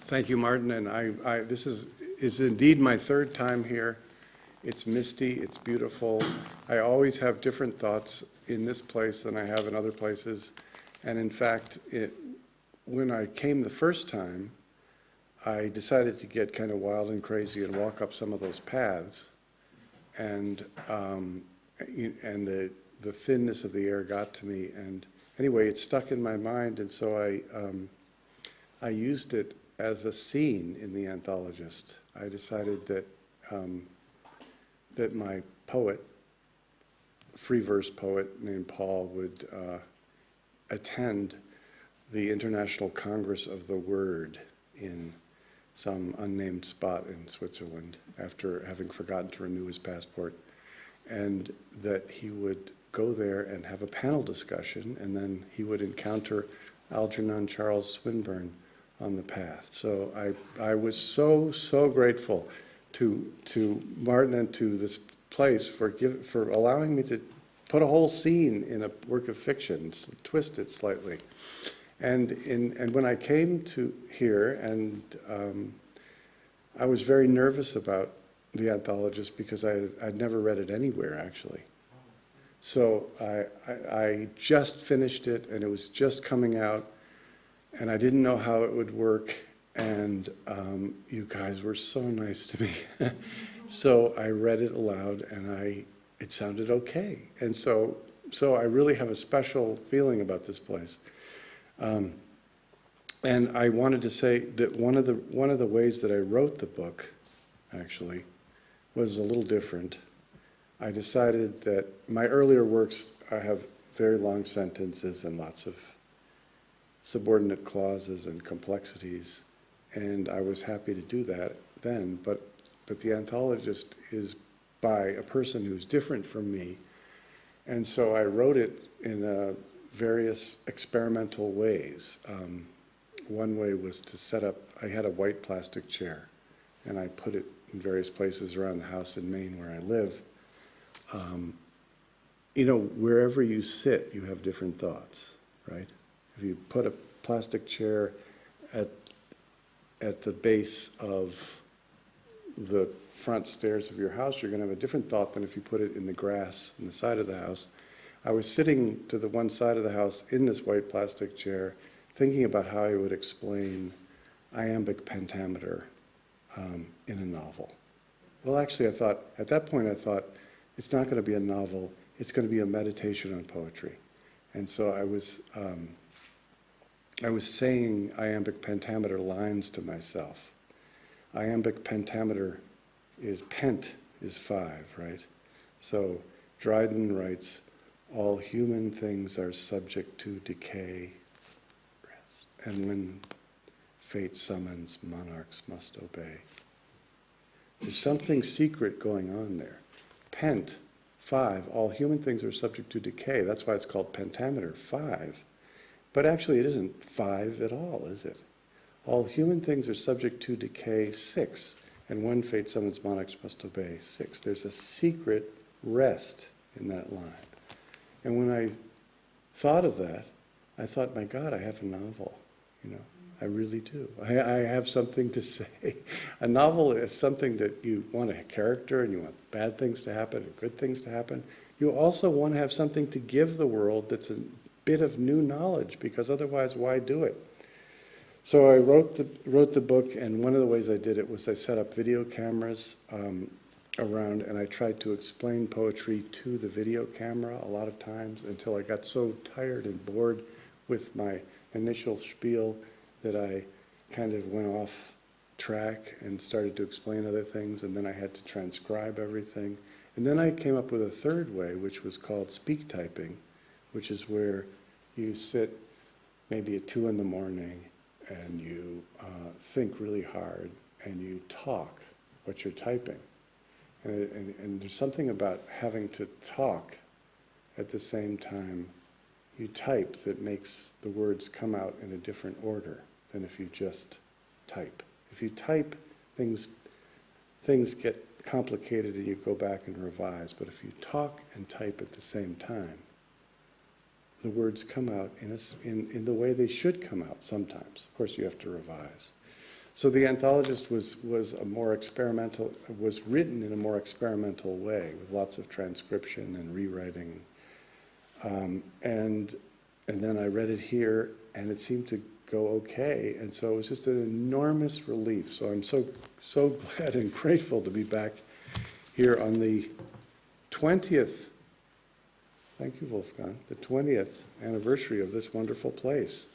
Thank you, Martin, and this is indeed my third time here. It's misty, it's beautiful. I always have different thoughts in this place than I have in other places, and in fact, when I came the first time, I decided to get kind of wild and crazy and walk up some of those paths, and the thinness of the air got to me, and anyway, it stuck in my mind, and so I used it as a scene in the Anthologist. I decided that that my poet, free verse poet named Paul, would attend the International Congress of the Word in some unnamed spot in Switzerland after having forgotten to renew his passport, and that he would go there and have a panel discussion, and then he would encounter Algernon Charles Swinburne on the path. So I was so grateful to Martin and to this place for allowing me to put a whole scene in a work of fiction, twist it slightly. And when I came to here, and I was very nervous about the Anthologist because I'd never read it anywhere, actually. So I just finished it, and it was just coming out, and I didn't know how it would work, and you guys were so nice to me. So I read it aloud, and it sounded okay. And so I really have a special feeling about this place. And I wanted to say that one of the ways that I wrote the book, actually, was a little different. I decided that my earlier works, I have very long sentences and lots of subordinate clauses and complexities, and I was happy to do that then, but the Anthologist is by a person who's different from me, and so I wrote it in various experimental ways. One way was to set up, I had a white plastic chair, and I put it in various places around the house in Maine where I live. You know, wherever you sit, you have different thoughts, right? If you put a plastic chair at the base of the front stairs of your house, you're going to have a different thought than if you put it in the grass on the side of the house. I was sitting to the one side of the house in this white plastic chair, thinking about how I would explain iambic pentameter in a novel. Well, actually, at that point I thought, it's not going to be a novel, it's going to be a meditation on poetry. And so I was saying iambic pentameter lines to myself. Iambic pentameter is pent is 5, right? So Dryden writes, all human things are subject to decay, and when fate summons, monarchs must obey. There's something secret going on there. Pent, 5, all human things are subject to decay. That's why it's called pentameter, 5. But actually it isn't 5 at all, is it? All human things are subject to decay, 6. And when fate summons, monarchs must obey, 6. There's a secret rest in that line. And when I thought of that, I thought, my God, I have a novel, you know. I really do. I have something to say. A novel is something that you want a character, and you want bad things to happen and good things to happen. You also want to have something to give the world that's a bit of new knowledge, because otherwise, why do it? So I wrote the book, and one of the ways I did it was I set up video cameras around, and I tried to explain poetry to the video camera a lot of times until I got so tired and bored with my initial spiel that I kind of went off track and started to explain other things, and then I had to transcribe everything. And then I came up with a third way, which was called speak typing, which is where you sit maybe at 2 in the morning and you think really hard and you talk what you're typing. And there's something about having to talk at the same time you type that makes the words come out in a different order than if you just type. If you type, things get complicated and you go back and revise. But if you talk and type at the same time, the words come out in the way they should come out sometimes. Of course, you have to revise. So the Anthologist was a more experimental, was written in a more experimental way, with lots of transcription and rewriting. And then I read it here, and it seemed to go okay, and so it was just an enormous relief. So I'm so glad and grateful to be back here on the 20th, thank you, Wolfgang, the 20th anniversary of this wonderful place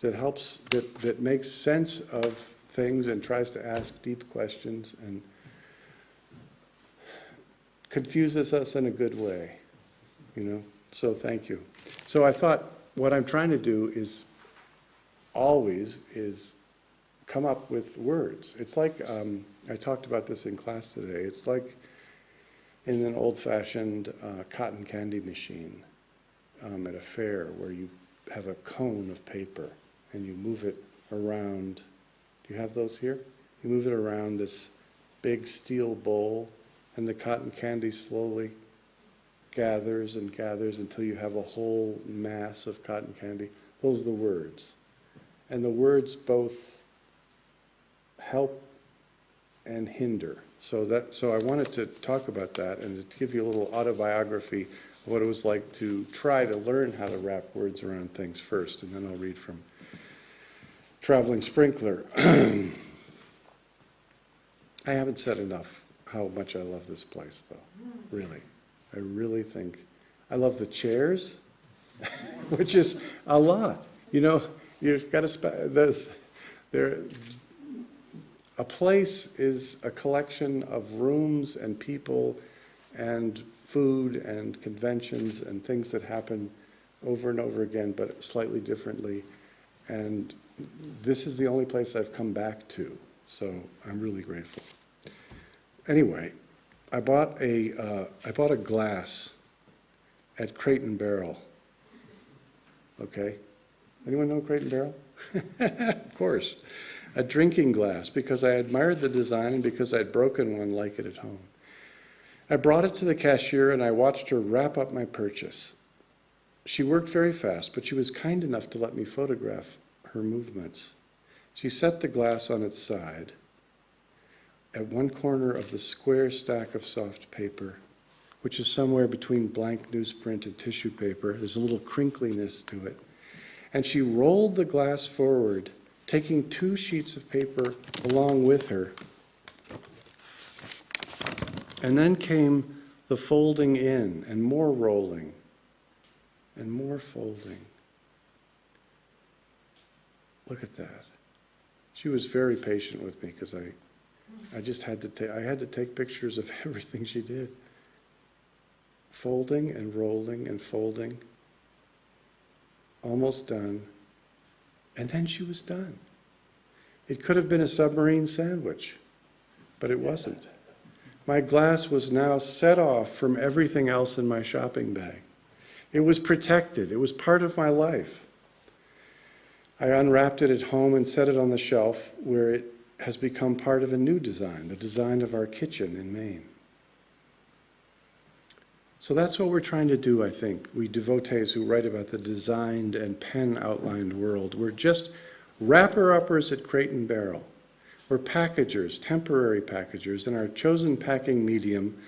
that helps, that makes sense of things and tries to ask deep questions and confuses us in a good way, you know? So thank you. So I thought what I'm trying to do is always come up with words. It's like, I talked about this in class today, it's like in an old-fashioned cotton candy machine at a fair where you have a cone of paper and you move it around. Do you have those here? You move it around this big steel bowl, and the cotton candy slowly gathers and gathers until you have a whole mass of cotton candy. Those are the words. And the words both help and hinder. So I wanted to talk about that and to give you a little autobiography of what it was like to try to learn how to wrap words around things first, and then I'll read from Traveling Sprinkler. I haven't said enough how much I love this place, though, really. I really think, I love the chairs, which is a lot. You know, you've got to, a place is a collection of rooms and people and food and conventions and things that happen over and over again, but slightly differently. And this is the only place I've come back to, so I'm really grateful. Anyway, I bought a glass at Crate and Barrel. Okay, anyone know Crate and Barrel? Of course. A drinking glass, because I admired the design and because I'd broken one like it at home. I brought it to the cashier and I watched her wrap up my purchase. She worked very fast, but she was kind enough to let me photograph her movements. She set the glass on its side at one corner of the square stack of soft paper, which is somewhere between blank newsprint and tissue paper. There's a little crinkliness to it. And she rolled the glass forward, taking 2 sheets of paper along with her. And then came the folding in, and more rolling, and more folding. Look at that. She was very patient with me because I just had to take pictures of everything she did. Folding and rolling and folding. Almost done. And then she was done. It could have been a submarine sandwich, but it wasn't. My glass was now set off from everything else in my shopping bag. It was protected. It was part of my life. I unwrapped it at home and set it on the shelf where it has become part of a new design, the design of our kitchen in Maine. So that's what we're trying to do, I think, we devotees who write about the designed and pen-outlined world. We're just wrapper-uppers at Crate and Barrel. We're packagers, temporary packagers, in our chosen packing medium,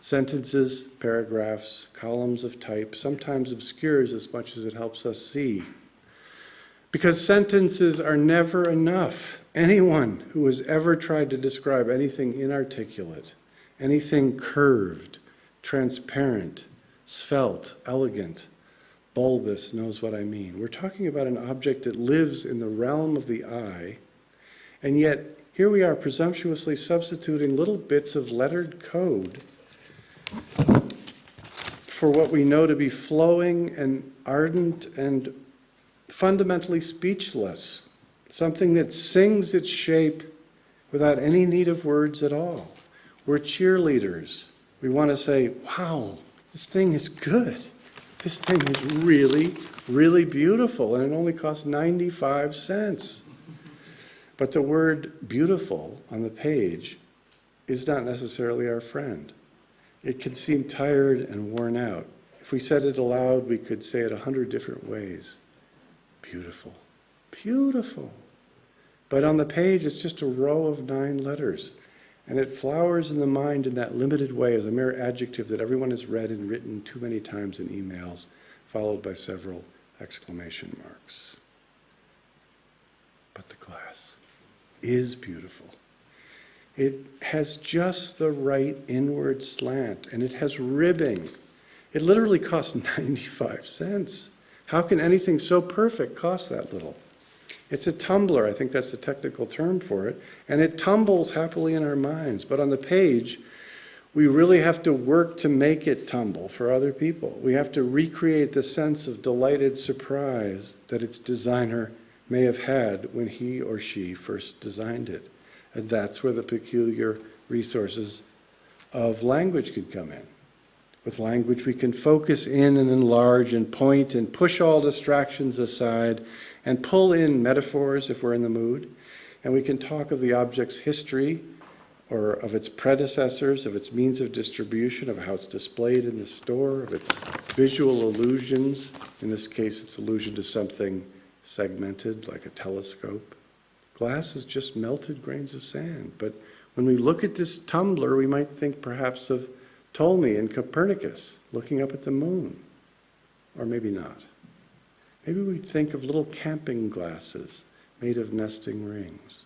sentences, paragraphs, columns of type, sometimes obscures as much as it helps us see. Because sentences are never enough. Anyone who has ever tried to describe anything inarticulate, anything curved, transparent, svelte, elegant, bulbous knows what I mean. We're talking about an object that lives in the realm of the eye, and yet here we are presumptuously substituting little bits of lettered code for what we know to be flowing and ardent and fundamentally speechless, something that sings its shape without any need of words at all. We're cheerleaders. We want to say, wow, this thing is good. This thing is really, really beautiful, and it only costs 95 cents. But the word beautiful on the page is not necessarily our friend. It can seem tired and worn out. If we said it aloud, we could say it 100 different ways. Beautiful, beautiful. But on the page, it's just a row of 9 letters. And it flowers in the mind in that limited way as a mere adjective that everyone has read and written too many times in emails, followed by several exclamation marks. But the glass is beautiful. It has just the right inward slant, and it has ribbing. It literally costs 95 cents. How can anything so perfect cost that little? It's a tumbler, I think that's the technical term for it, and it tumbles happily in our minds. But on the page, we really have to work to make it tumble for other people. We have to recreate the sense of delighted surprise that its designer may have had when he or she first designed it. And that's where the peculiar resources of language could come in. With language, we can focus in and enlarge and point and push all distractions aside and pull in metaphors if we're in the mood. And we can talk of the object's history or of its predecessors, of its means of distribution, of how it's displayed in the store, of its visual illusions. In this case, it's allusion to something segmented, like a telescope. Glass is just melted grains of sand. But when we look at this tumbler, we might think perhaps of Ptolemy and Copernicus looking up at the moon. Or maybe not. Maybe we'd think of little camping glasses made of nesting rings.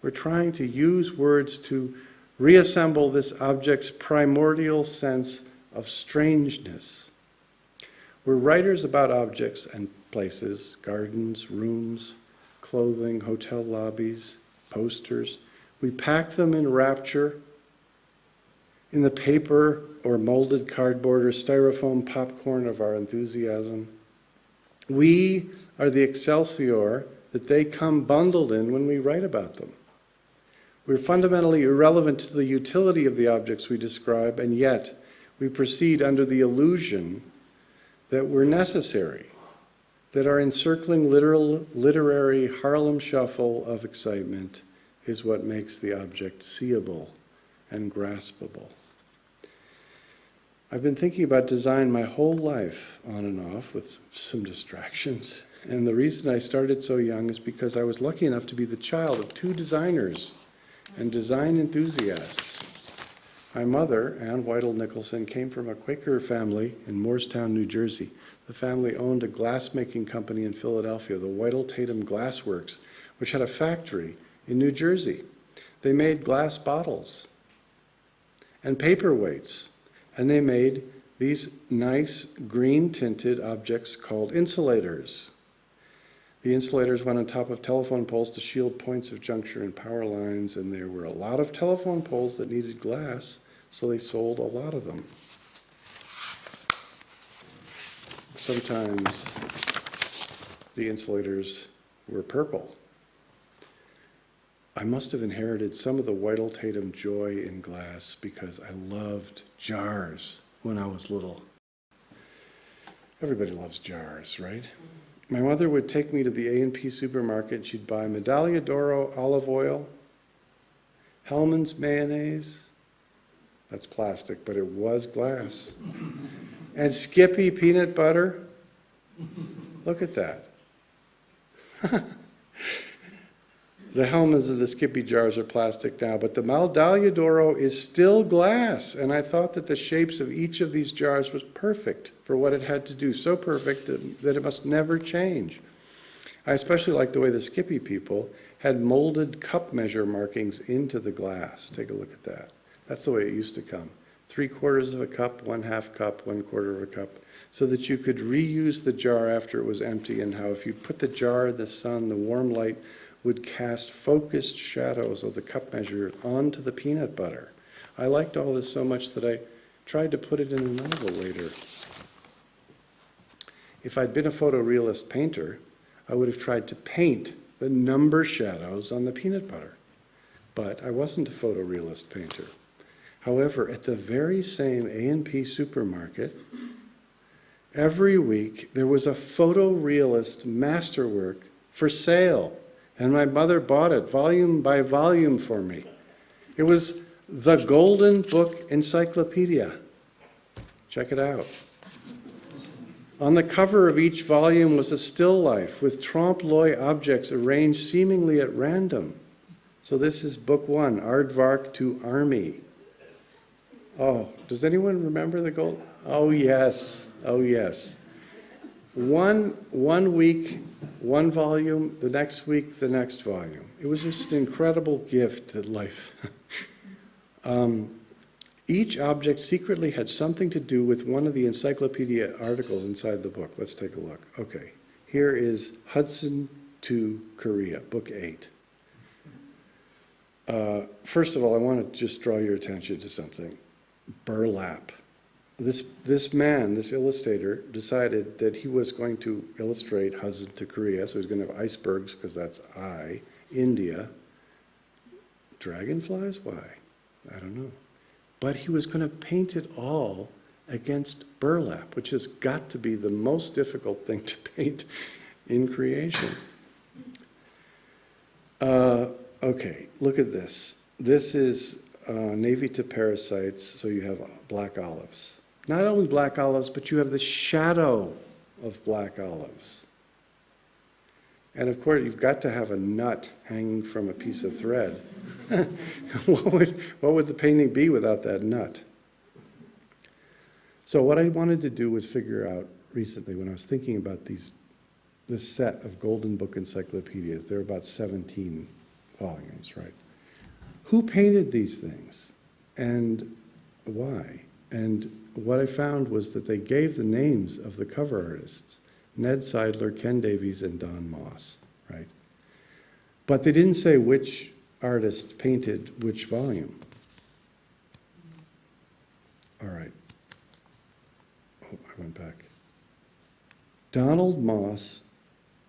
We're trying to use words to reassemble this object's primordial sense of strangeness. We're writers about objects and places, gardens, rooms, clothing, hotel lobbies, posters. We pack them in rapture, in the paper or molded cardboard or styrofoam popcorn of our enthusiasm. We are the excelsior that they come bundled in when we write about them. We're fundamentally irrelevant to the utility of the objects we describe, and yet we proceed under the illusion that we're necessary, that our encircling literary Harlem shuffle of excitement is what makes the object seeable and graspable. I've been thinking about design my whole life, on and off, with some distractions. And the reason I started so young is because I was lucky enough to be the child of 2 designers and design enthusiasts. My mother, Ann Nicholson, came from a Quaker family in Moorestown, New Jersey. The family owned a glass-making company in Philadelphia, the Weidenfeld Glass Works, which had a factory in New Jersey. They made glass bottles and paperweights. And they made these nice green-tinted objects called insulators. The insulators went on top of telephone poles to shield points of juncture and power lines, and there were a lot of telephone poles that needed glass, so they sold a lot of them. Sometimes the insulators were purple. I must have inherited some of the Weidenfeld joy in glass because I loved jars when I was little. Everybody loves jars, right? My mother would take me to the A&P supermarket. She'd buy Medaglia d'Oro olive oil, Hellmann's mayonnaise, that's plastic, but it was glass, and Skippy peanut butter. Look at that. The Hellmann's and the Skippy jars are plastic now, but the Medaglia d'Oro is still glass, and I thought that the shapes of each of these jars was perfect for what it had to do, so perfect that it must never change. I especially liked the way the Skippy people had molded cup measure markings into the glass. Take a look at that. That's the way it used to come. 3/4 of a cup, 1/2 cup, 1/4 of a cup, so that you could reuse the jar after it was empty, and how if you put the jar in the sun, the warm light would cast focused shadows of the cup measure onto the peanut butter. I liked all this so much that I tried to put it in a novel later. If I'd been a photorealist painter, I would have tried to paint the number shadows on the peanut butter. But I wasn't a photorealist painter. However, at the very same A&P supermarket, every week there was a photorealist masterwork for sale. And my mother bought it volume by volume for me. It was the Golden Book Encyclopedia. Check it out. On the cover of each volume was a still life with trompe-l'oeil objects arranged seemingly at random. So this is book 1, Aardvark to Army. Oh, does anyone remember the gold? Oh, yes. Oh, yes. One week, one volume, the next week, the next volume. It was just an incredible gift to life. Each object secretly had something to do with one of the encyclopedia articles inside the book. Let's take a look. Okay, here is Hudson to Korea, book 8. First of all, I want to just draw your attention to something. Burlap. This man, this illustrator, decided that he was going to illustrate Hudson to Korea, so he's going to have icebergs, because that's I, India. Dragonflies? Why? I don't know. But he was going to paint it all against burlap, which has got to be the most difficult thing to paint in creation. Okay, look at this. This is navy to parasites, so you have black olives. Not only black olives, but you have the shadow of black olives. And of course, you've got to have a nut hanging from a piece of thread. What would the painting be without that nut? So what I wanted to do was figure out recently, when I was thinking about this set of Golden Book encyclopedias, there are about 17 volumes, right? Who painted these things and why? And what I found was that they gave the names of the cover artists: Ned Seidler, Ken Davies, and Don Moss, right? But they didn't say which artist painted which volume. All right. Oh, I went back. Donald Moss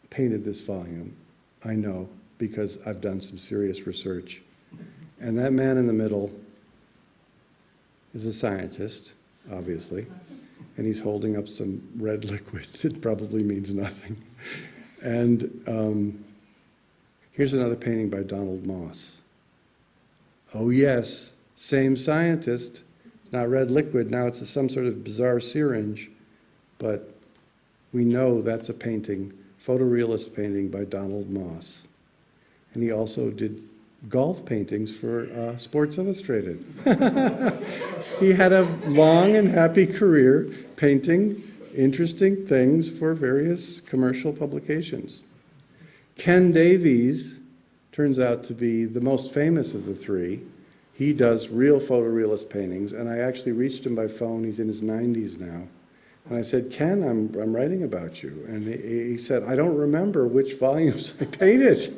painted this volume, I know, because I've done some serious research. And that man in the middle is a scientist, obviously, and he's holding up some red liquid that probably means nothing. And here's another painting by Donald Moss. Oh yes, same scientist, not red liquid, now it's some sort of bizarre syringe, but we know that's a painting, photorealist painting by Donald Moss. And he also did golf paintings for Sports Illustrated. He had a long and happy career painting interesting things for various commercial publications. Ken Davies turns out to be the most famous of the three. He does real photorealist paintings, and I actually reached him by phone. He's in his 90s now. And I said, Ken, I'm writing about you. And he said, I don't remember which volumes I painted.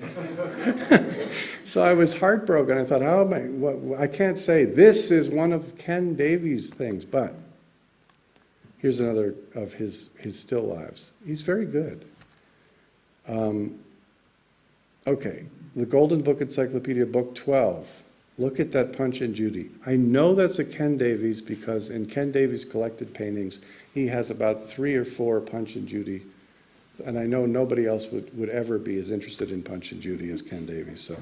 So I was heartbroken. I thought, how am I can't say this is one of Ken Davies' things, but here's another of his still lives. He's very good. Okay, the Golden Book Encyclopedia, book 12. Look at that Punch and Judy. I know that's a Ken Davies because in Ken Davies' collected paintings, he has about 3 or 4 Punch and Judy. And I know nobody else would ever be as interested in Punch and Judy as Ken Davies. So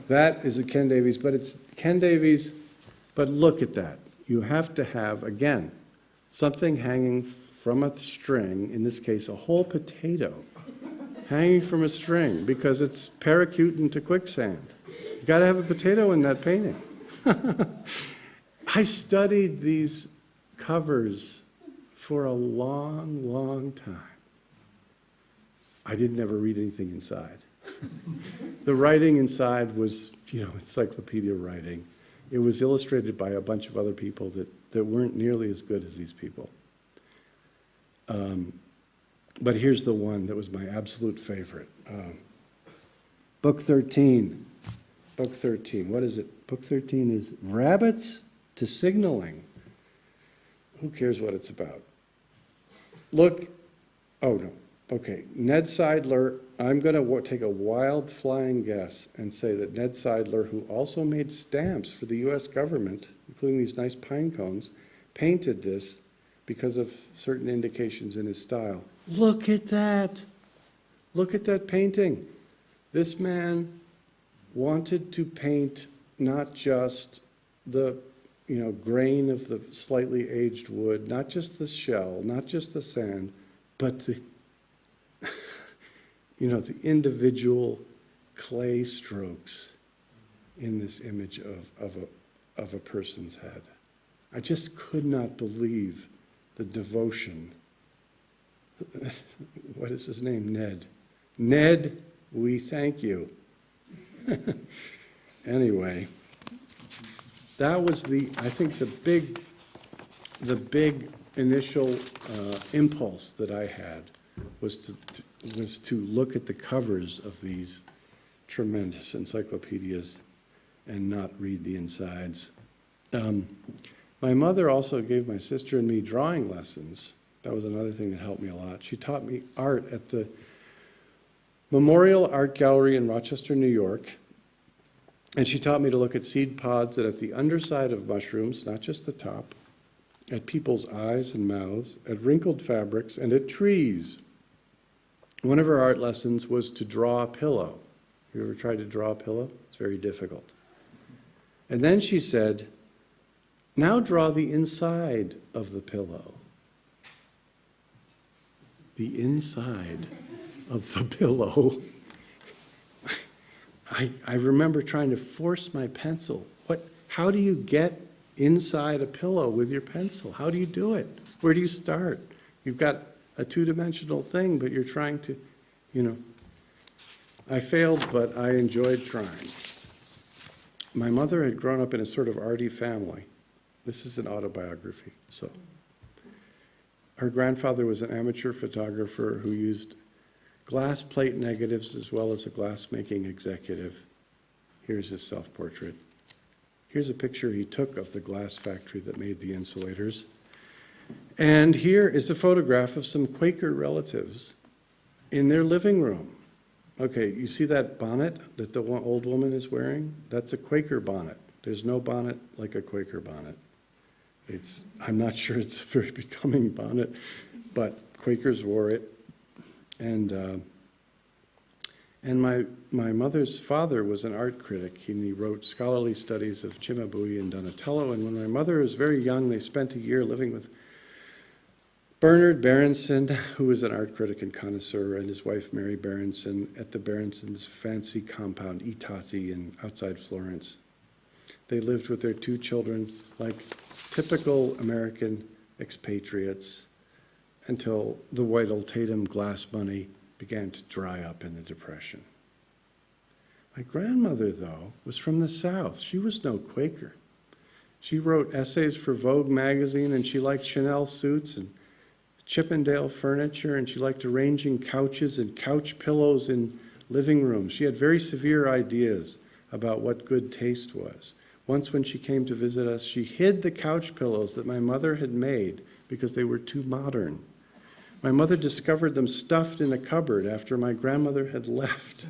that is a Ken Davies, but it's Ken Davies, but look at that. You have to have, again, something hanging from a string, in this case, a whole potato, hanging from a string because it's parachuting to quicksand. You got to have a potato in that painting. I studied these covers for a long, long time. I didn't ever read anything inside. The writing inside was, encyclopedia writing. It was illustrated by a bunch of other people that weren't nearly as good as these people. But here's the one that was my absolute favorite. Book 13. Book 13. What is it? Book 13 is Rabbits to Signaling. Who cares what it's about? Look. Oh, no. Okay. Ned Seidler. I'm going to take a wild flying guess and say that Ned Seidler, who also made stamps for the U.S. government, including these nice pine cones, painted this because of certain indications in his style. Look at that. Look at that painting. This man wanted to paint not just the grain of the slightly aged wood, not just the shell, not just the sand, But the individual clay strokes in this image of a person's head. I just could not believe the devotion. What is his name? Ned. Ned, we thank you. Anyway, that was I think the big initial impulse that I had was to look at the covers of these tremendous encyclopedias and not read the insides. My mother also gave my sister and me drawing lessons. That was another thing that helped me a lot. She taught me art at the Memorial Art Gallery in Rochester, New York. And she taught me to look at seed pods and at the underside of mushrooms, not just the top, at people's eyes and mouths, at wrinkled fabrics, and at trees. One of her art lessons was to draw a pillow. You ever tried to draw a pillow? It's very difficult. And then she said, now draw the inside of the pillow. The inside of the pillow. I remember trying to force my pencil. How do you get inside a pillow with your pencil? How do you do it? Where do you start? You've got a two-dimensional thing, but you're trying to, I failed, but I enjoyed trying. My mother had grown up in a sort of arty family. This is an autobiography, so. Her grandfather was an amateur photographer who used glass plate negatives as well as a glass-making executive. Here's his self-portrait. Here's a picture he took of the glass factory that made the insulators. And here is a photograph of some Quaker relatives in their living room. Okay, you see that bonnet that the old woman is wearing? That's a Quaker bonnet. There's no bonnet like a Quaker bonnet. I'm not sure it's a very becoming bonnet, but Quakers wore it. And my mother's father was an art critic, and he wrote scholarly studies of Cimabue and Donatello. And when my mother was very young, they spent a year living with Bernard Berenson, who was an art critic and connoisseur, and his wife Mary Berenson at the Berensons' fancy compound, I Tatti, outside Florence. They lived with their two children like typical American expatriates until the Weidenfeld glass money began to dry up in the Depression. My grandmother, though, was from the South. She was no Quaker. She wrote essays for Vogue magazine, and she liked Chanel suits and Chippendale furniture, and she liked arranging couches and couch pillows in living rooms. She had very severe ideas about what good taste was. Once when she came to visit us, she hid the couch pillows that my mother had made because they were too modern. My mother discovered them stuffed in a cupboard after my grandmother had left.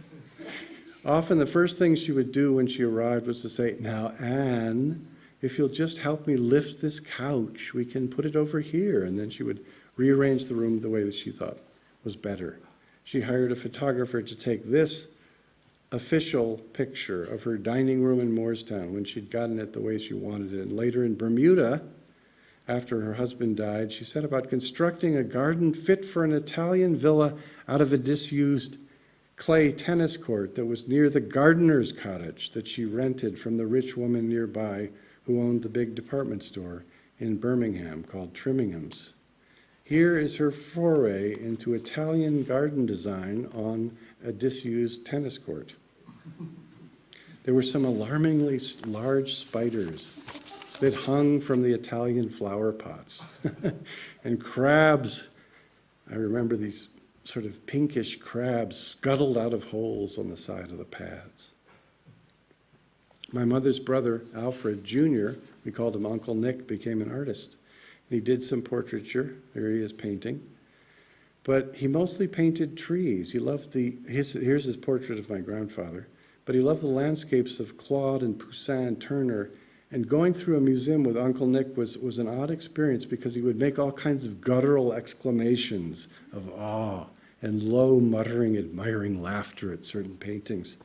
Often the first thing she would do when she arrived was to say, "Now, Anne, if you'll just help me lift this couch, we can put it over here." And then she would rearrange the room the way that she thought was better. She hired a photographer to take this official picture of her dining room in Moorestown when she'd gotten it the way she wanted it. And later in Bermuda, after her husband died, she set about constructing a garden fit for an Italian villa out of a disused clay tennis court that was near the gardener's cottage that she rented from the rich woman nearby who owned the big department store in Birmingham called Trimmingham's. Here is her foray into Italian garden design on a disused tennis court. There were some alarmingly large spiders that hung from the Italian flower pots. And crabs, I remember these sort of pinkish crabs scuttled out of holes on the side of the paths. My mother's brother, Alfred Jr., we called him Uncle Nick, became an artist. He did some portraiture. There he is painting. But he mostly painted trees. He loved here's his portrait of my grandfather. But he loved the landscapes of Claude and Poussin and Turner. And going through a museum with Uncle Nick was an odd experience because he would make all kinds of guttural exclamations of awe and low muttering, admiring laughter at certain paintings.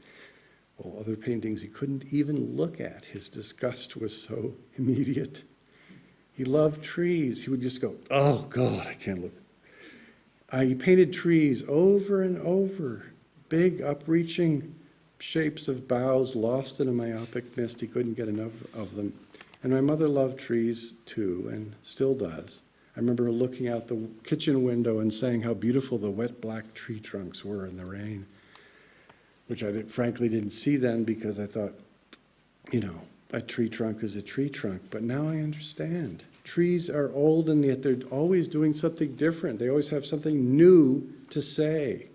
While other paintings he couldn't even look at. His disgust was so immediate. He loved trees. He would just go, "Oh, God, I can't look." He painted trees over and over, big upreaching shapes of boughs lost in a myopic mist. He couldn't get enough of them. And my mother loved trees too, and still does. I remember looking out the kitchen window and saying how beautiful the wet black tree trunks were in the rain, which I frankly didn't see then because I thought, you know, a tree trunk is a tree trunk. But now I understand. Trees are old and yet they're always doing something different. They always have something new to say.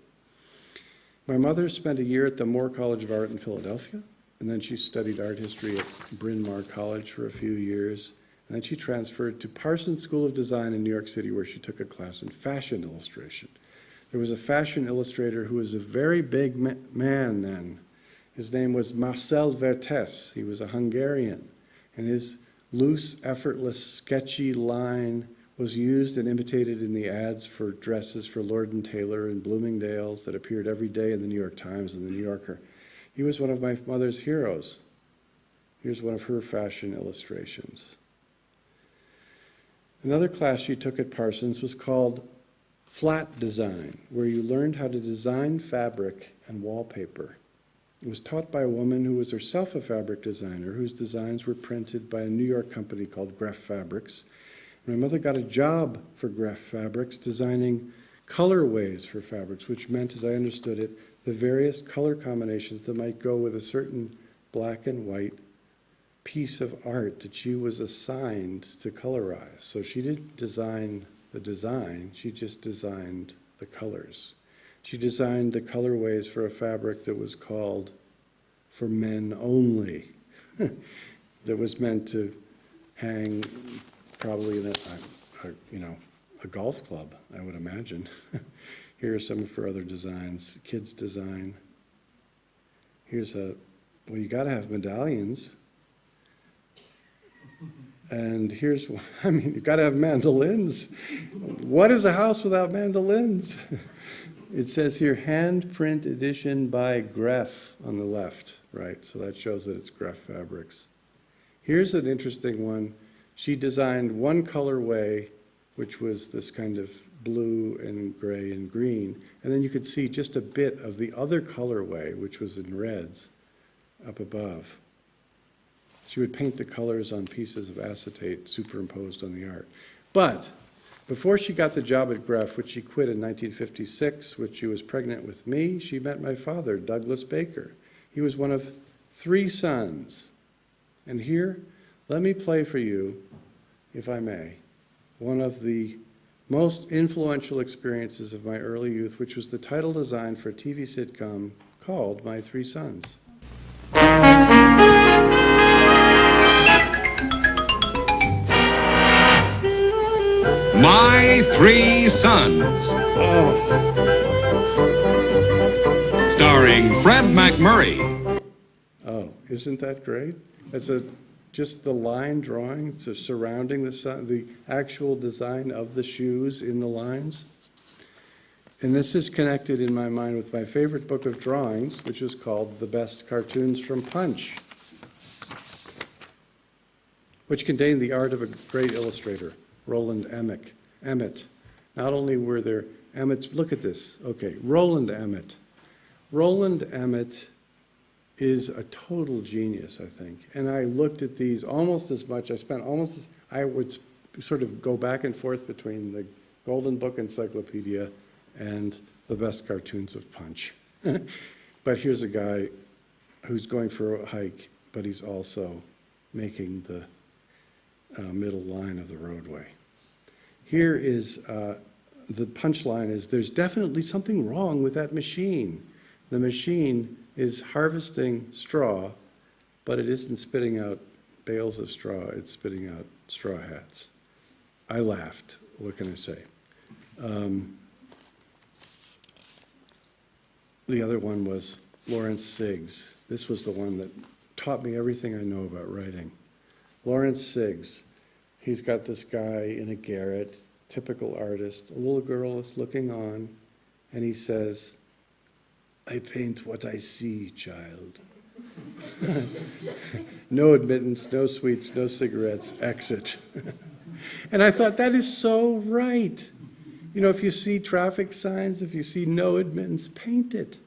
My mother spent a year at the Moore College of Art in Philadelphia, and then she studied art history at Bryn Mawr College for a few years. And then she transferred to Parsons School of Design in New York City, where she took a class in fashion illustration. There was a fashion illustrator who was a very big man then. His name was Marcel Vertes. He was a Hungarian. And his loose, effortless, sketchy line was used and imitated in the ads for dresses for Lord & Taylor and Bloomingdale's that appeared every day in the New York Times and the New Yorker. He was one of my mother's heroes. Here's one of her fashion illustrations. Another class she took at Parsons was called Flat Design, where you learned how to design fabric and wallpaper. It was taught by a woman who was herself a fabric designer, whose designs were printed by a New York company called Greff Fabrics. My mother got a job for Greff Fabrics designing colorways for fabrics, which meant, as I understood it, the various color combinations that might go with a certain black and white piece of art that she was assigned to colorize. So she didn't design the design, she just designed the colors. She designed the colorways for a fabric that was called For Men Only, that was meant to hang probably in a golf club, I would imagine. Here are some of her other designs. Kids design. Here's well, you gotta have medallions. And here's, you gotta have mandolins. What is a house without mandolins? It says here, handprint edition by Greff on the left, right? So that shows that it's Greff Fabrics. Here's an interesting one. She designed one colorway, which was this kind of blue and gray and green. And then you could see just a bit of the other colorway, which was in reds, up above. She would paint the colors on pieces of acetate superimposed on the art. But before she got the job at Greff, which she quit in 1956, which she was pregnant with me, she met my father, Douglas Baker. He was one of 3 sons. And here, let me play for you, if I may, one of the most influential experiences of my early youth, which was the title design for a TV sitcom called My 3 Sons. My 3 Sons. Oh. Starring Fred McMurray. Oh, isn't that great? It's just the line drawing, so surrounding the actual design of the shoes in the lines. And this is connected in my mind with my favorite book of drawings, which is called The Best Cartoons from Punch, which contained the art of a great illustrator, Roland Emmett. Not only were there Emmets, look at this, okay, Roland Emmett. Roland Emmett is a total genius, I think. And I looked at these almost as much, I would sort of go back and forth between the Golden Book Encyclopedia and the best cartoons of Punch. But here's a guy who's going for a hike, but he's also making the middle line of the roadway. Here is, the punchline is, there's definitely something wrong with that machine. The machine is harvesting straw, but it isn't spitting out bales of straw, it's spitting out straw hats. I laughed, what can I say? The other one was Lawrence Siggs. This was the one that taught me everything I know about writing. Lawrence Siggs, he's got this guy in a garret, typical artist. A little girl is looking on, and he says, "I paint what I see, child." No admittance, no sweets, no cigarettes, exit. And I thought, that is so right. You know, if you see traffic signs, if you see no admittance, paint it.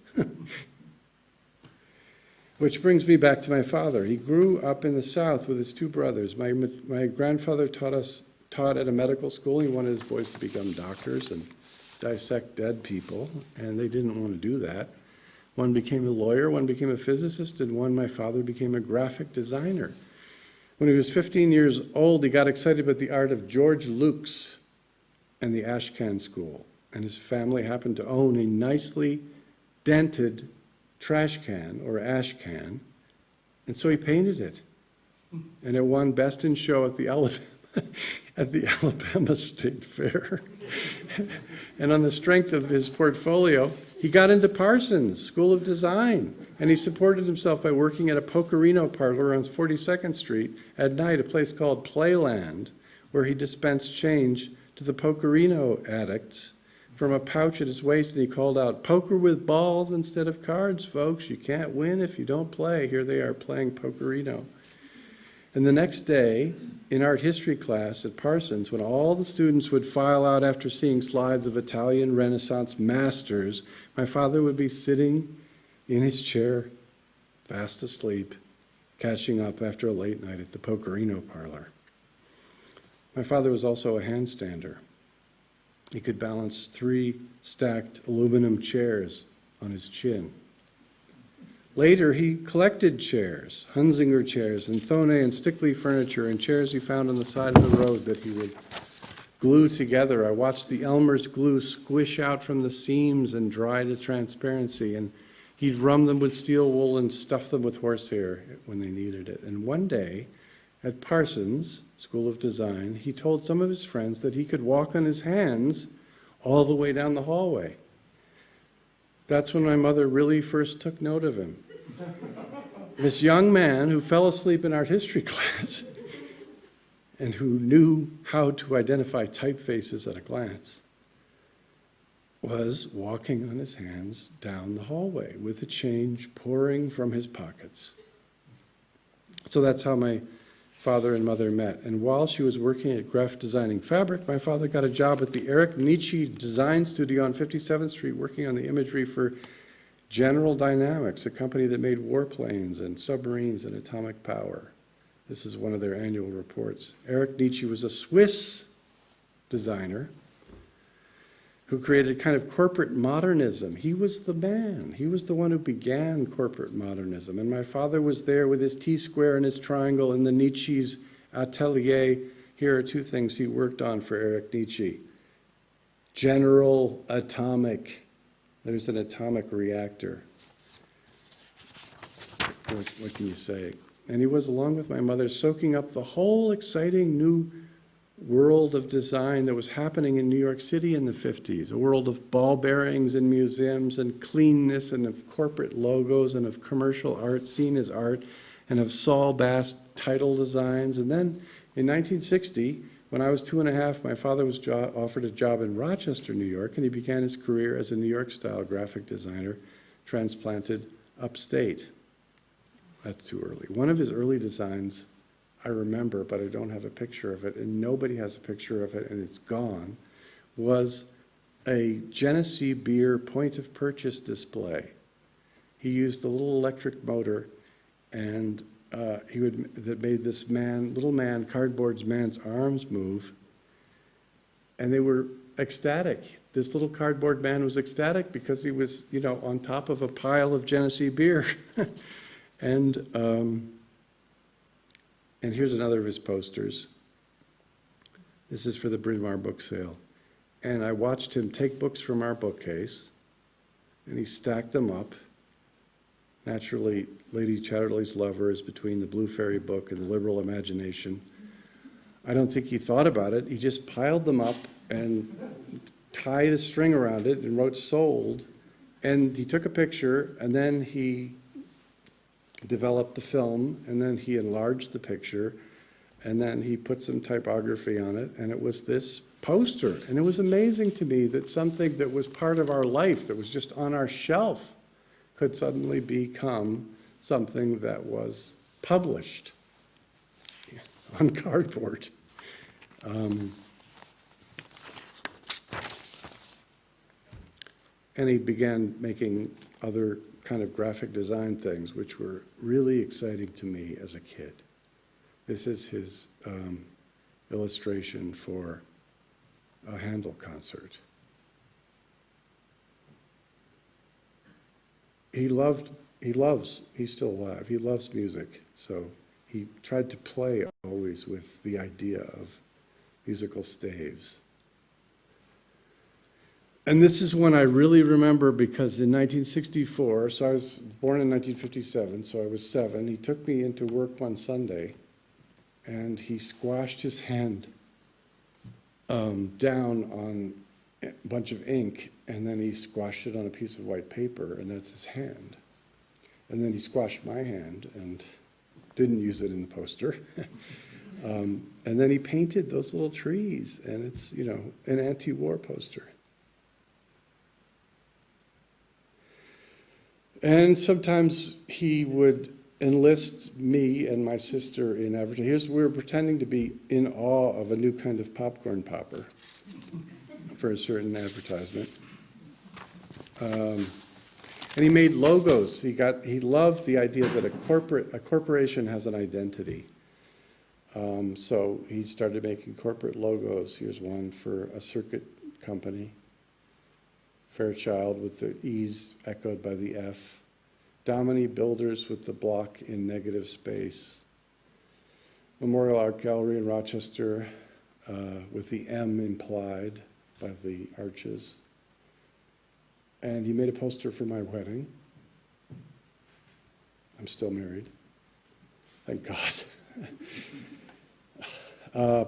Which brings me back to my father. He grew up in the South with his two brothers. My grandfather taught at a medical school. He wanted his boys to become doctors and dissect dead people, and they didn't want to do that. One became a lawyer, one became a physicist, and my father became a graphic designer. When he was 15 years old, he got excited about the art of George Luke's and the Ashcan School, and his family happened to own a nicely dented trash can or ash can, and so he painted it, and it won Best in Show at the Alabama State Fair. And on the strength of his portfolio, he got into Parsons School of Design, and he supported himself by working at a Pokerino parlor on 42nd Street at night, a place called Playland, where he dispensed change to the Pokerino addicts from a pouch at his waist, and he called out, "Poker with balls instead of cards, folks. You can't win if you don't play." Here they are playing Pokerino. And the next day, in art history class at Parsons, when all the students would file out after seeing slides of Italian Renaissance masters, my father would be sitting in his chair, fast asleep, catching up after a late night at the Pokerino parlor. My father was also a handstander. He could balance 3 stacked aluminum chairs on his chin. Later, he collected chairs, Hunzinger chairs, and Thone and Stickley furniture, and chairs he found on the side of the road that he would glue together. I watched the Elmer's glue squish out from the seams and dry to transparency, and he'd rum them with steel wool and stuff them with horsehair when they needed it. And one day, at Parsons School of Design, he told some of his friends that he could walk on his hands all the way down the hallway. That's when my mother really first took note of him. This young man who fell asleep in art history class and who knew how to identify typefaces at a glance was walking on his hands down the hallway with the change pouring from his pockets. So that's how my father and mother met. And while she was working at Greff designing fabric, my father got a job at the Eric Nietzsche Design Studio on 57th Street, working on the imagery for General Dynamics, a company that made warplanes and submarines and atomic power. This is one of their annual reports. Eric Nietzsche was a Swiss designer who created kind of corporate modernism. He was the man. He was the one who began corporate modernism. And my father was there with his T-square and his triangle in the Nietzsche's atelier. Here are 2 things he worked on for Eric Nietzsche. General Atomic. There's an atomic reactor. What can you say? And he was, along with my mother, soaking up the whole exciting new world of design that was happening in New York City in the 50s, a world of ball bearings in museums and cleanness and of corporate logos and of commercial art seen as art and of Saul Bass title designs. And then in 1960, when I was 2.5, my father was offered a job in Rochester, New York, and he began his career as a New York-style graphic designer transplanted upstate. That's too early. One of his early designs I remember, but I don't have a picture of it, and nobody has a picture of it, and it's gone, was a Genesee beer point-of-purchase display. He used a little electric motor, and that made this cardboard man's arms move, and they were ecstatic. This little cardboard man was ecstatic because he was, on top of a pile of Genesee beer. And here's another of his posters. This is for the Bryn Mawr book sale. And I watched him take books from our bookcase, and he stacked them up. Naturally, Lady Chatterley's Lover is between the Blue Fairy book and the Liberal Imagination. I don't think he thought about it. He just piled them up and tied a string around it and wrote "sold." And he took a picture, and then he developed the film, and then he enlarged the picture, and then he put some typography on it, and it was this poster. And it was amazing to me that something that was part of our life, that was just on our shelf, could suddenly become something that was published on cardboard. And he began making other kind of graphic design things, which were really exciting to me as a kid. This is his illustration for a Handel concert. He's still alive, he loves music, so he tried to play always with the idea of musical staves. And this is one I really remember because in 1964, so I was born in 1957, so I was 7, he took me into work one Sunday and he squashed his hand down on a bunch of ink, and then he squashed it on a piece of white paper, and that's his hand. And then he squashed my hand and didn't use it in the poster. And then he painted those little trees, and it's, you know, an anti-war poster. And sometimes he would enlist me and my sister in advertising. We were pretending to be in awe of a new kind of popcorn popper for a certain advertisement. And he made logos. He loved the idea that a corporation has an identity. So he started making corporate logos. Here's one for a circuit company. Fairchild with the E's echoed by the F. Domini Builders with the block in negative space. Memorial Art Gallery in Rochester with the M implied by the arches. And he made a poster for my wedding. I'm still married. Thank God.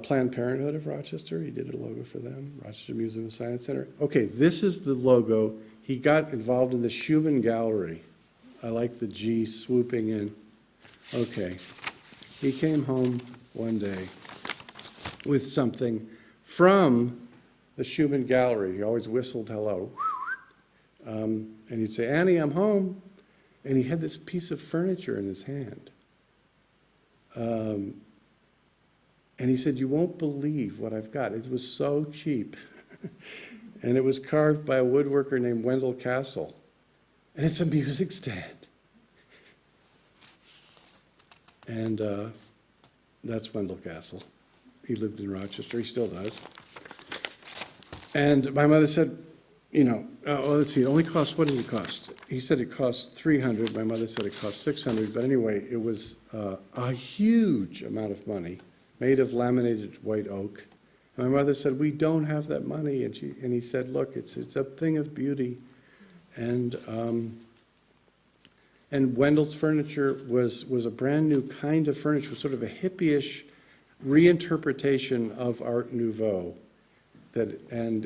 Planned Parenthood of Rochester, he did a logo for them. Rochester Museum of Science Center. Okay, this is the logo. He got involved in the Schumann Gallery. I like the G swooping in. Okay, he came home one day with something from the Schumann Gallery. He always whistled hello. And he'd say, Annie, I'm home. And he had this piece of furniture in his hand. And he said, you won't believe what I've got. It was so cheap. And it was carved by a woodworker named Wendell Castle. And it's a music stand. And that's Wendell Castle. He lived in Rochester. He still does. And my mother said, you know, let's see, it only cost, what did it cost? He said it cost $300. My mother said it cost $600. But anyway, it was a huge amount of money, made of laminated white oak. And my mother said, we don't have that money. And he said, look, it's a thing of beauty. And Wendell's furniture was a brand new kind of furniture, was sort of a hippie-ish reinterpretation of Art Nouveau. And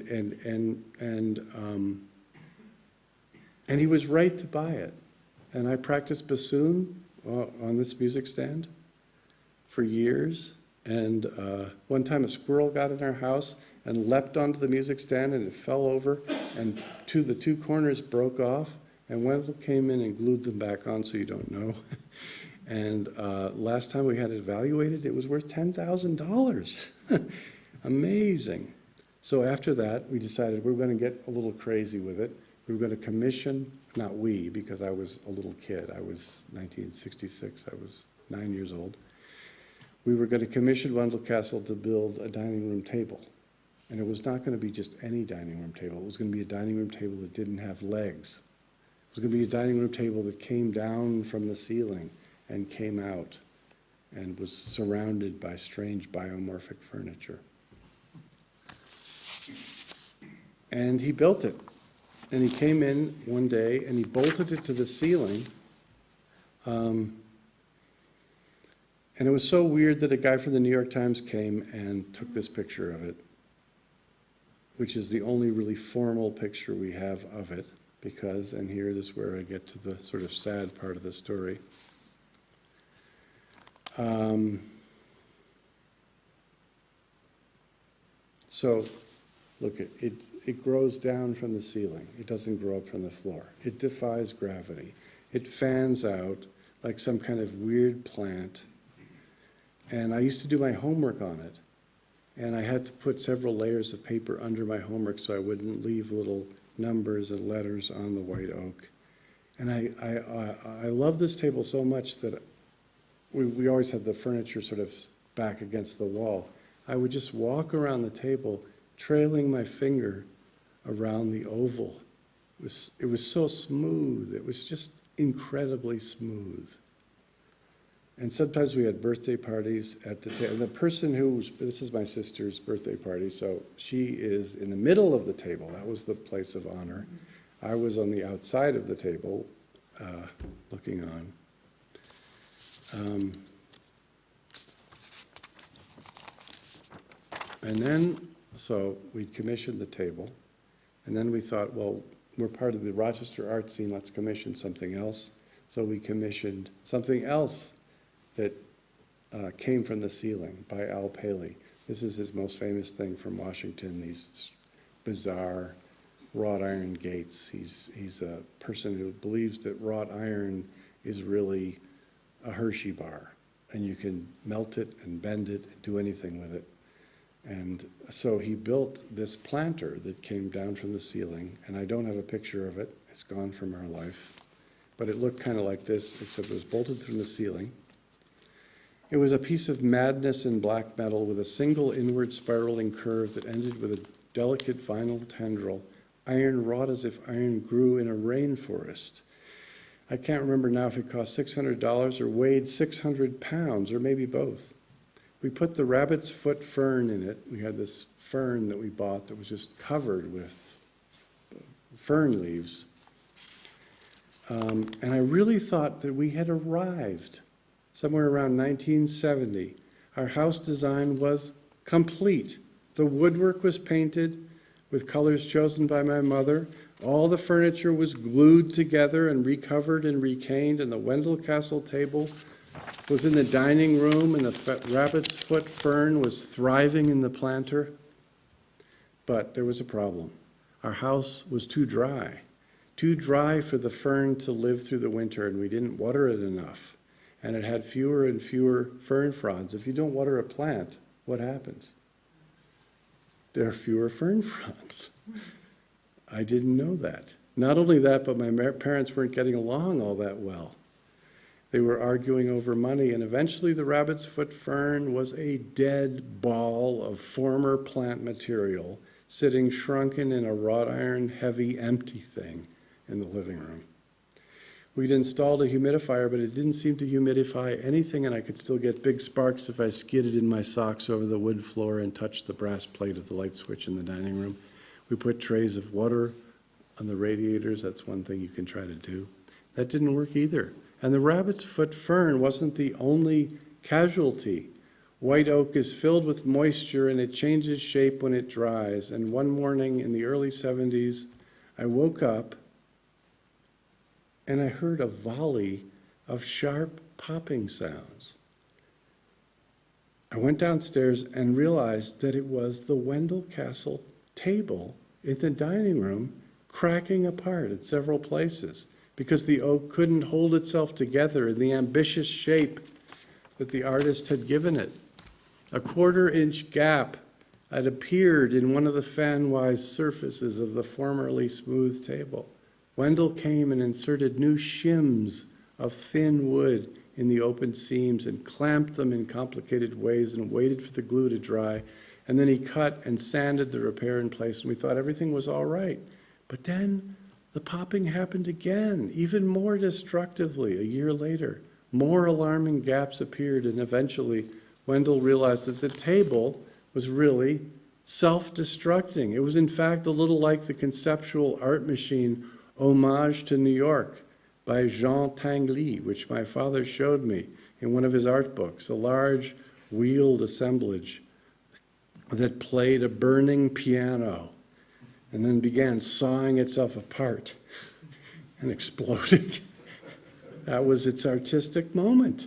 he was right to buy it. And I practiced bassoon on this music stand for years. And one time a squirrel got in our house and leapt onto the music stand, and it fell over, and the two corners broke off. And Wendell came in and glued them back on, so you don't know. And last time we had it evaluated, it was worth $10,000. Amazing. So after that, we decided we were going to get a little crazy with it. We were going to commission, not we, because I was a little kid. I was 1966. I was 9 years old. We were going to commission Wendell Castle to build a dining room table. And it was not going to be just any dining room table. It was going to be a dining room table that didn't have legs. It was going to be a dining room table that came down from the ceiling and came out and was surrounded by strange biomorphic furniture. And he built it. And he came in one day and he bolted it to the ceiling. And it was so weird that a guy from the New York Times came and took this picture of it, which is the only really formal picture we have of it, because, and here is where I get to the sort of sad part of the story. So, look, it grows down from the ceiling. It doesn't grow up from the floor. It defies gravity. It fans out like some kind of weird plant. And I used to do my homework on it. And I had to put several layers of paper under my homework so I wouldn't leave little numbers and letters on the white oak. And I love this table so much that we always had the furniture sort of back against the wall. I would just walk around the table, trailing my finger around the oval. It was so smooth. It was just incredibly smooth. And sometimes we had birthday parties at the table. The person this is my sister's birthday party, so she is in the middle of the table. That was the place of honor. I was on the outside of the table, looking on. And then, so we commissioned the table, and then we thought, well, we're part of the Rochester art scene, let's commission something else. So we commissioned something else that came from the ceiling by Al Paley. This is his most famous thing from Washington, these bizarre wrought iron gates. He's a person who believes that wrought iron is really a Hershey bar, and you can melt it and bend it and do anything with it. And so he built this planter that came down from the ceiling, and I don't have a picture of it. It's gone from our life. But it looked kind of like this, except it was bolted from the ceiling. It was a piece of madness in black metal with a single inward spiraling curve that ended with a delicate vinyl tendril, iron wrought as if iron grew in a rainforest. I can't remember now if it cost $600 or weighed 600 pounds, or maybe both. We put the rabbit's foot fern in it. We had this fern that we bought that was just covered with fern leaves. And I really thought that we had arrived somewhere around 1970. Our house design was complete. The woodwork was painted with colors chosen by my mother. All the furniture was glued together and recovered and recaned, and the Wendell Castle table was in the dining room, and the rabbit's foot fern was thriving in the planter. But there was a problem. Our house was too dry for the fern to live through the winter, and we didn't water it enough. And it had fewer and fewer fern fronds. If you don't water a plant, what happens? There are fewer fern fronds. I didn't know that. Not only that, but my parents weren't getting along all that well. They were arguing over money, and eventually the rabbit's foot fern was a dead ball of former plant material sitting shrunken in a wrought iron heavy empty thing in the living room. We'd installed a humidifier, but it didn't seem to humidify anything, and I could still get big sparks if I skidded in my socks over the wood floor and touched the brass plate of the light switch in the dining room. We put trays of water on the radiators. That's one thing you can try to do. That didn't work either. And the rabbit's foot fern wasn't the only casualty. White oak is filled with moisture, and it changes shape when it dries. And one morning in the early 70s, I woke up and I heard a volley of sharp popping sounds. I went downstairs and realized that it was the Wendell Castle table in the dining room cracking apart at several places because the oak couldn't hold itself together in the ambitious shape that the artist had given it. A 1/4-inch gap had appeared in one of the fan-wise surfaces of the formerly smooth table. Wendell came and inserted new shims of thin wood in the open seams and clamped them in complicated ways and waited for the glue to dry. And then he cut and sanded the repair in place, and we thought everything was all right. But then the popping happened again, even more destructively a year later. More alarming gaps appeared, and eventually Wendell realized that the table was really self-destructing. It was in fact a little like the conceptual art machine Homage to New York by Jean Tinguely, which my father showed me in one of his art books, a large wheeled assemblage that played a burning piano and then began sawing itself apart and exploding. That was its artistic moment.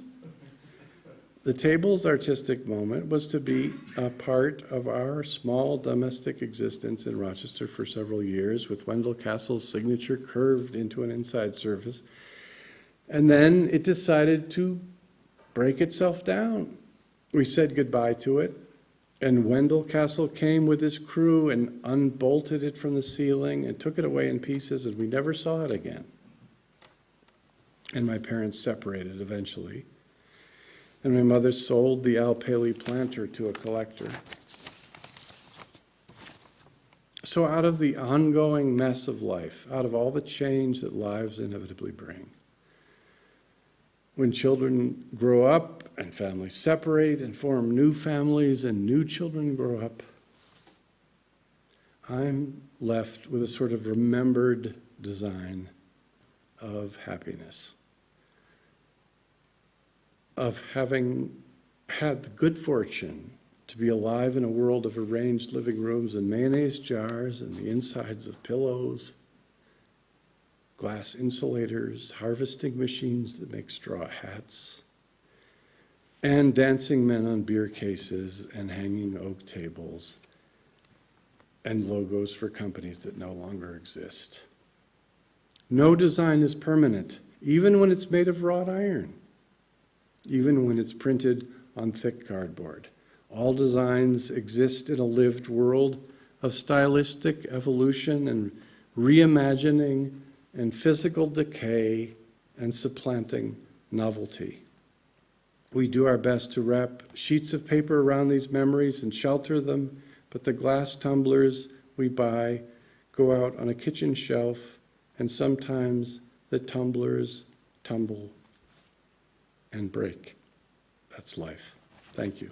The table's artistic moment was to be a part of our small domestic existence in Rochester for several years, with Wendell Castle's signature curved into an inside surface. And then it decided to break itself down. We said goodbye to it. And Wendell Castle came with his crew and unbolted it from the ceiling and took it away in pieces, and we never saw it again. And my parents separated eventually. And my mother sold the Al Paley planter to a collector. So out of the ongoing mess of life, out of all the change that lives inevitably bring, when children grow up and families separate and form new families and new children grow up, I'm left with a sort of remembered design of happiness, of having had the good fortune to be alive in a world of arranged living rooms and mayonnaise jars and the insides of pillows, glass insulators, harvesting machines that make straw hats, and dancing men on beer cases and hanging oak tables and logos for companies that no longer exist. No design is permanent, even when it's made of wrought iron, even when it's printed on thick cardboard. All designs exist in a lived world of stylistic evolution and reimagining and physical decay and supplanting novelty. We do our best to wrap sheets of paper around these memories and shelter them, but the glass tumblers we buy go out on a kitchen shelf, and sometimes the tumblers tumble and break. That's life. Thank you.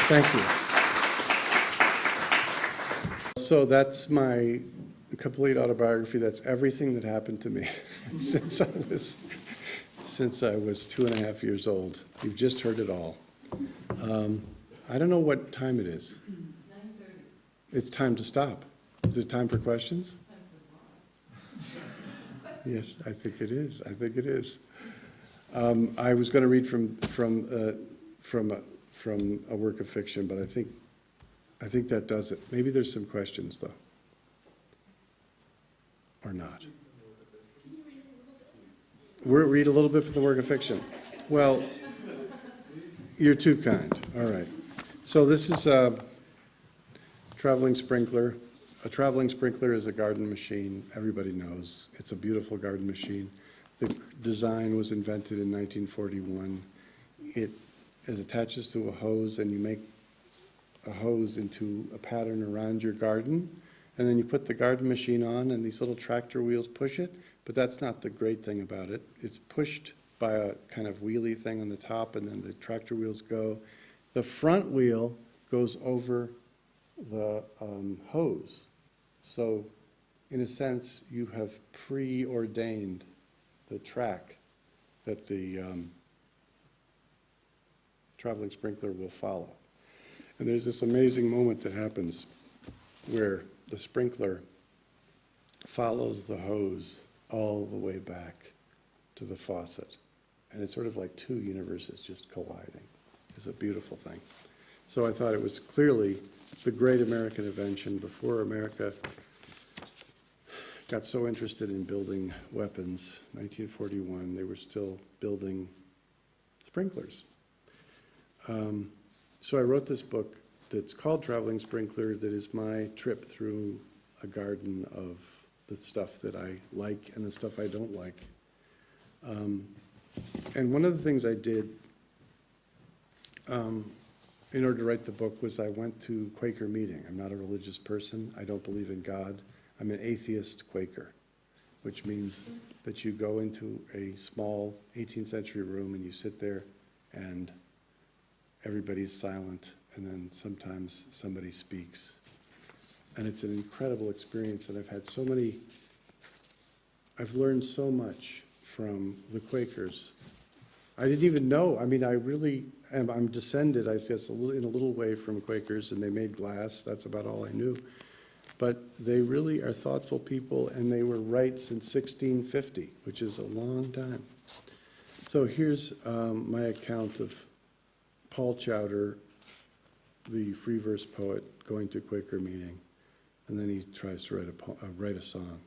Thank you. So that's my complete autobiography. That's everything that happened to me since I was 2.5 years old. You've just heard it all. I don't know what time it is. 9:30. It's time to stop. Is it time for questions? Yes, I think it is. I think it is. I was going to read from a work of fiction, but I think that does it. Maybe there's some questions though, or not. Read a little bit from the work of fiction. Well, you're too kind. All right. So this is a traveling sprinkler. A traveling sprinkler is a garden machine. Everybody knows. It's a beautiful garden machine. The design was invented in 1941. It attaches to a hose, and you make a hose into a pattern around your garden, and then you put the garden machine on, and these little tractor wheels push it. But that's not the great thing about it. It's pushed by a kind of wheelie thing on the top, and then the tractor wheels go. The front wheel goes over the hose. So in a sense, you have preordained the track that the traveling sprinkler will follow. And there's this amazing moment that happens where the sprinkler follows the hose all the way back to the faucet. And it's sort of like two universes just colliding. It's a beautiful thing. So I thought it was clearly the great American invention before America got so interested in building weapons. 1941, they were still building sprinklers. So I wrote this book that's called Traveling Sprinkler, that is my trip through a garden of the stuff that I like and the stuff I don't like. And one of the things I did in order to write the book was I went to Quaker meeting. I'm not a religious person. I don't believe in God. I'm an atheist Quaker, which means that you go into a small 18th century room and you sit there and everybody's silent, and then sometimes somebody speaks. And it's an incredible experience, and I've learned so much from the Quakers. I didn't even know, I'm descended, I guess, in a little way from Quakers, and they made glass, that's about all I knew. But they really are thoughtful people, and they were right since 1650, which is a long time. So here's my account of Paul Chowder, the free verse poet, going to Quaker meeting, and then he tries to write a song.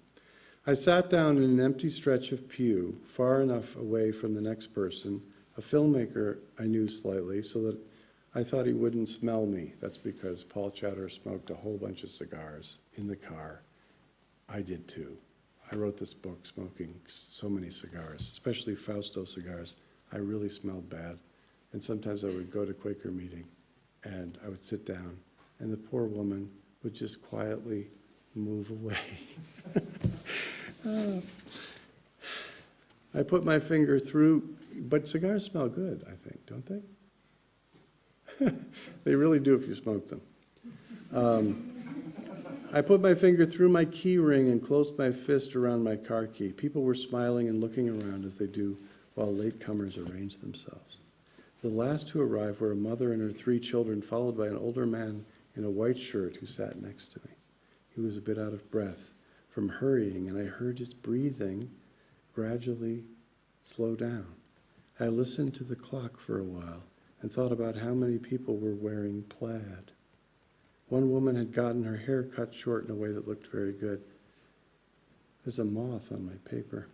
I sat down in an empty stretch of pew, far enough away from the next person, A filmmaker I knew slightly, so that I thought he wouldn't smell me. That's because Paul Chowder smoked a whole bunch of cigars in the car. I did too. I wrote this book smoking so many cigars, especially Fausto cigars. I really smelled bad. And sometimes I would go to Quaker meeting and I would sit down and the poor woman would just quietly move away. I put my finger through, but cigars smell good, I think, don't they? They really do if you smoke them. I put my finger through my key ring and closed my fist around my car key. People were smiling and looking around as they do while latecomers arranged themselves. The last to arrive were a mother and her 3 children, followed by an older man in a white shirt who sat next to me. He was a bit out of breath from hurrying, and I heard his breathing gradually slow down. I listened to the clock for a while and thought about how many people were wearing plaid. One woman had gotten her hair cut short in a way that looked very good. There's a moth on my paper.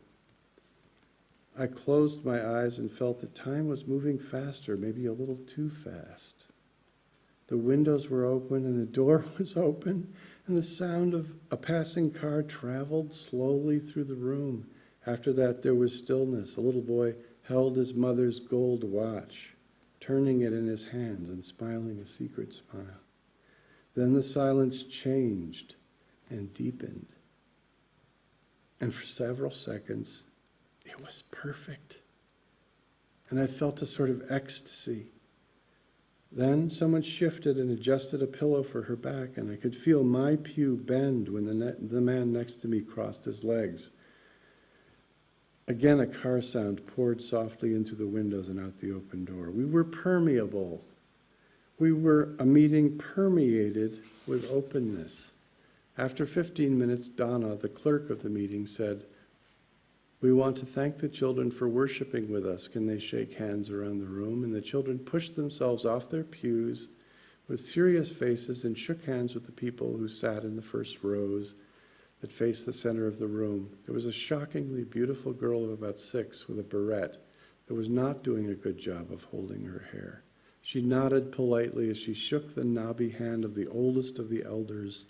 I closed my eyes and felt that time was moving faster, maybe a little too fast. The windows were open and the door was open, and the sound of a passing car traveled slowly through the room. After that, there was stillness. A little boy held his mother's gold watch, turning it in his hands and smiling a secret smile. Then the silence changed and deepened. And for several seconds, it was perfect. And I felt a sort of ecstasy. Then someone shifted and adjusted a pillow for her back, and I could feel my pew bend when the man next to me crossed his legs. Again, a car sound poured softly into the windows and out the open door. We were permeable. We were a meeting permeated with openness. After 15 minutes, Donna, the clerk of the meeting, said, "We want to thank the children for worshiping with us. Can they shake hands around the room?" And the children pushed themselves off their pews with serious faces and shook hands with the people who sat in the first rows that faced the center of the room. There was a shockingly beautiful girl of about 6 with a barrette that was not doing a good job of holding her hair. She nodded politely as she shook the knobby hand of the oldest of the elders,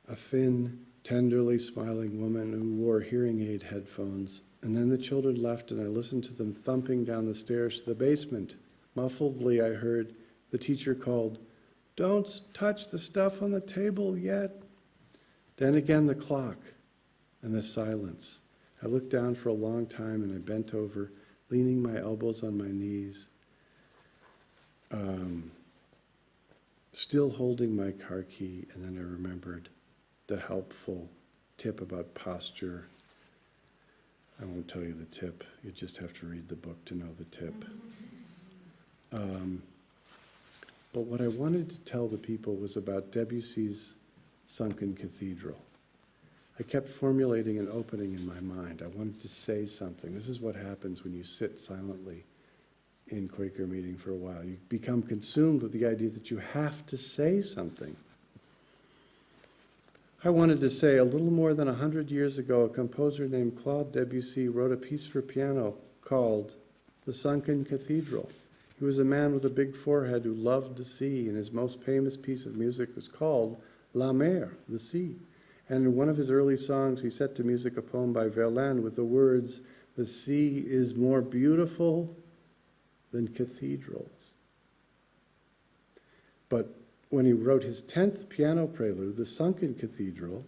a thin, tenderly smiling woman who wore hearing aid headphones. And then the children left, and I listened to them thumping down the stairs to the basement. Muffledly, I heard the teacher called, "Don't touch the stuff on the table yet." Then again the clock and the silence. I looked down for a long time, and I bent over, leaning my elbows on my knees, still holding my car key, and then I remembered the helpful tip about posture. I won't tell you the tip. You just have to read the book to know the tip. But what I wanted to tell the people was about Debussy's Sunken Cathedral. I kept formulating an opening in my mind. I wanted to say something. This is what happens when you sit silently in Quaker meeting for a while. You become consumed with the idea that you have to say something. I wanted to say a little more than 100 years ago, a composer named Claude Debussy wrote a piece for piano called The Sunken Cathedral. He was a man with a big forehead who loved the sea, and his most famous piece of music was called La Mer, the sea. And in one of his early songs, he set to music a poem by Verlaine with the words, "The sea is more beautiful than cathedrals." But when he wrote his 10th piano prelude, The Sunken Cathedral,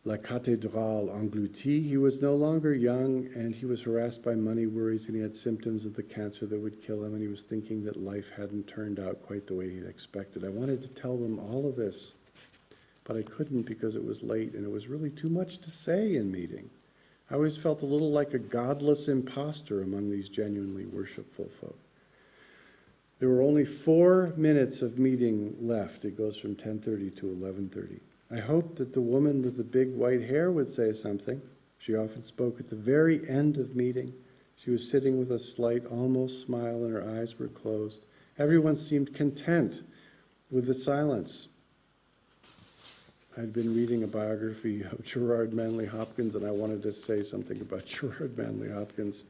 La Cathédrale Engloutie, he was no longer young, and he was harassed by money worries, and he had symptoms of the cancer that would kill him, and he was thinking that life hadn't turned out quite the way he'd expected. I wanted to tell them all of this, but I couldn't because it was late, and it was really too much to say in meeting. I always felt a little like a godless imposter among these genuinely worshipful folk. There were only 4 minutes of meeting left. It goes from 10:30 to 11:30. I hoped that the woman with the big white hair would say something. She often spoke at the very end of meeting. She was sitting with a slight, almost smile, and her eyes were closed. Everyone seemed content with the silence. I'd been reading a biography of Gerard Manley Hopkins, and I wanted to say something about Gerard Manley Hopkins.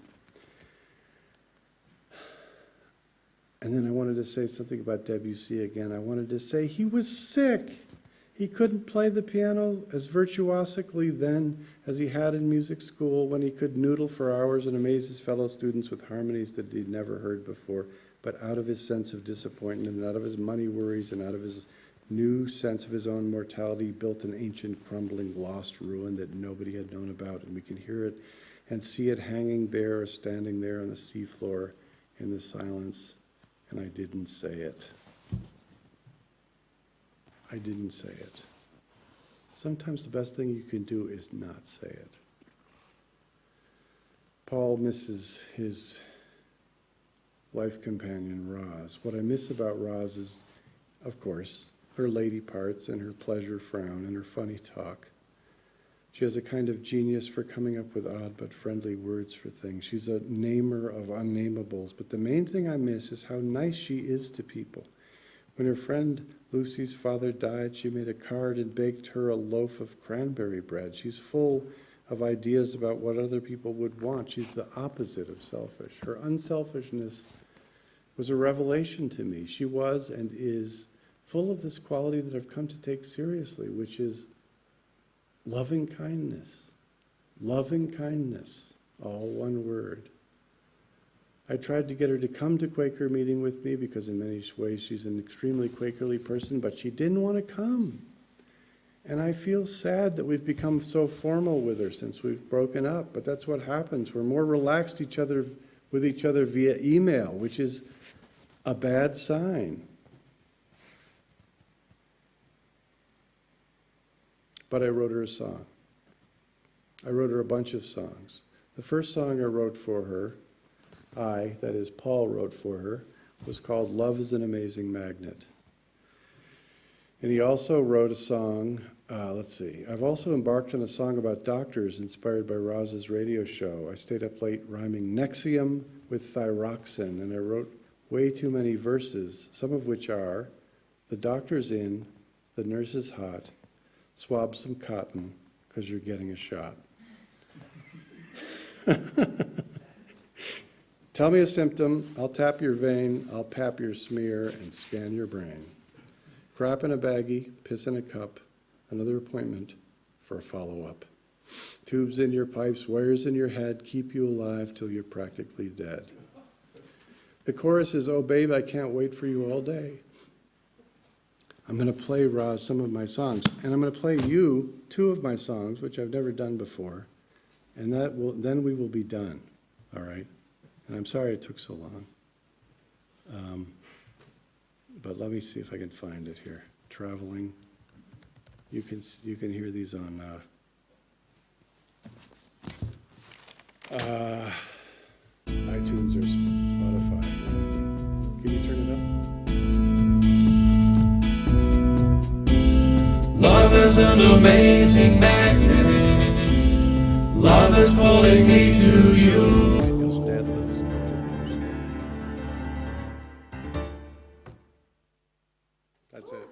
And then I wanted to say something about Debussy again. I wanted to say he was sick. He couldn't play the piano as virtuosically then as he had in music school, when he could noodle for hours and amaze his fellow students with harmonies that he'd never heard before. But out of his sense of disappointment and out of his money worries and out of his new sense of his own mortality, he built an ancient, crumbling, lost ruin that nobody had known about. And we can hear it and see it hanging there or standing there on the seafloor in the silence. And I didn't say it. I didn't say it. Sometimes the best thing you can do is not say it. Paul misses his life companion, Roz. What I miss about Roz is, of course, her lady parts and her pleasure frown and her funny talk. She has a kind of genius for coming up with odd but friendly words for things. She's a namer of unnamables, but the main thing I miss is how nice she is to people. When her friend Lucy's father died, she made a card and baked her a loaf of cranberry bread. She's full of ideas about what other people would want. She's the opposite of selfish. Her unselfishness was a revelation to me. She was and is full of this quality that I've come to take seriously, which is loving kindness. Loving kindness, all one word. I tried to get her to come to Quaker meeting with me because in many ways she's an extremely Quakerly person, but she didn't want to come. And I feel sad that we've become so formal with her since we've broken up, but that's what happens. We're more relaxed with each other via email, which is a bad sign. But I wrote her a song. I wrote her a bunch of songs. The first song I wrote for her, that is, Paul wrote for her, was called Love is an Amazing Magnet. And he also wrote a song, I've also embarked on a song about doctors inspired by Roz's radio show. I stayed up late rhyming Nexium with thyroxine, and I wrote way too many verses, some of which are, the doctor's in, the nurse is hot, swab some cotton, because you're getting a shot. Tell me a symptom, I'll tap your vein, I'll pap your smear and scan your brain. Crap in a baggie, piss in a cup, another appointment for a follow-up. Tubes in your pipes, wires in your head, keep you alive till you're practically dead. The chorus is, oh babe, I can't wait for you all day. I'm going to play Roz some of my songs, and I'm going to play you two of my songs, which I've never done before, and then we will be done, all right? And I'm sorry it took so long. But let me see if I can find it here. Traveling. You can hear these on iTunes or Spotify. Can you turn it up? Love is an amazing magnet. Love is pulling me to you. That's it.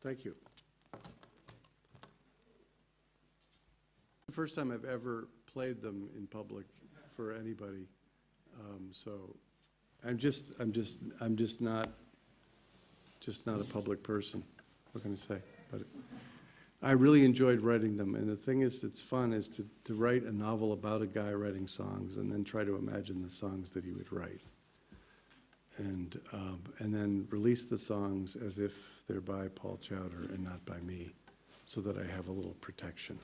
Thank you. The first time I've ever played them in public for anybody, so I'm just not a public person. What can I say? But I really enjoyed writing them, and the thing is, it's fun is to write a novel about a guy writing songs, and then try to imagine the songs that he would write, and then release the songs as if they're by Paul Chowder and not by me, so that I have a little protection.